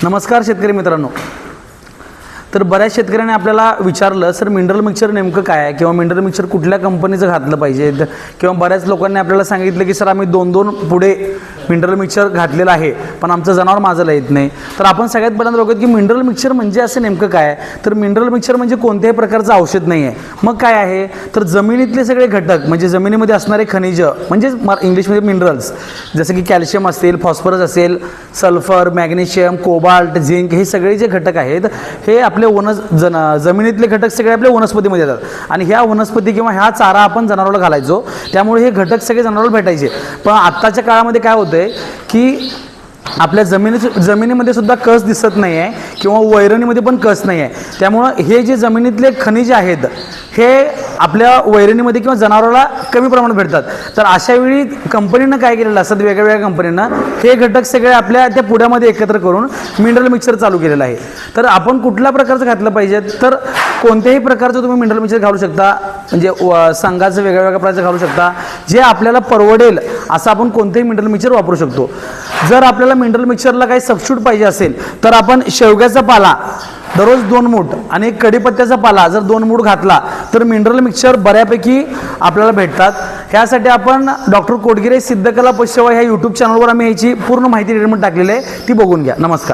नमस्कार शेतकरी मित्रांनो. तर बऱ्याच शेतकऱ्यांनी आपल्याला विचारलं सर मिनरल मिक्सचर नेमकं काय आहे किंवा मिनरल मिक्सचर कुठल्या कंपनीचं घातलं पाहिजे किंवा बऱ्याच लोकांनी आपल्याला सांगितलं की सर आम्ही 2-2 पुढे मिनरल मिक्सचर घातलेलं आहे पण आमचं जनावर माझं येत नाही. तर आपण सगळ्यात पहिल्यांदा बघूया की मिनरल मिक्सचर म्हणजे असं नेमकं काय आहे. तर मिनरल मिक्सचर म्हणजे कोणत्याही प्रकारचं औषध नाही आहे. मग काय आहे तर जमिनीतले सगळे घटक म्हणजे जमिनीमध्ये असणारे खनिज म्हणजे इंग्लिशमध्ये मिनरल्स जसं की कॅल्शियम असेल, फॉस्फरस असेल, सल्फर, मॅग्नेशियम, कोबाल्ट, झिंक हे सगळे जे घटक आहेत हे आपले जमिनीतले घटक सगळे आपल्या वनस्पतीमध्ये येतात आणि ह्या वनस्पती किंवा ह्या चारा आपण जनावराला घालायचो त्यामुळे हे घटक सगळे जनावराला भेटायचे. पण आत्ताच्या काळामध्ये काय होतंय की आपल्या जमिनीमध्ये सुद्धा कस दिसत नाही आहे किंवा वैरणीमध्ये पण कस नाही आहे. त्यामुळं हे जे जमिनीतले खनिज आहेत हे आपल्या वैरणीमध्ये किंवा जनावराला कमी प्रमाणात भेटतात. तर अशा वेळी कंपनीनं काय केलेलं असतं वेगळ्या कंपनीनं हे घटक सगळे आपल्या त्या पुड्यामध्ये एकत्र करून मिनरल मिक्सचर चालू केलेलं आहे. तर आपण कुठल्या प्रकारचं घातलं पाहिजे तर कोणत्याही प्रकारचं तुम्ही मिनरल मिक्सचर घालू शकता. म्हणजे संघाचं वेगळ्या प्रकारचं घालू शकता. जे आपल्याला परवडेल असं आपण कोणतेही मिनरल मिक्सचर वापरू शकतो. जर आपल्याला मिनरल मिक्सचरला काही सबस्टिट्यूट पाहिजे असेल तर आपण शेवग्याचा पाला दररोज 2 मूठ आणि कढीपत्त्याचा पाला जर 2 मूठ घातला तर मिनरल मिक्सचर बऱ्यापैकी आपल्याला भेटतात. ह्यासाठी आपण डॉक्टर कोटगिरे सिद्धकला पशुसेवा ह्या यूट्यूब चॅनलवर आम्ही ह्याची पूर्ण माहिती ट्रीटमेंट टाकलेली आहे ती बघून घ्या. नमस्कार.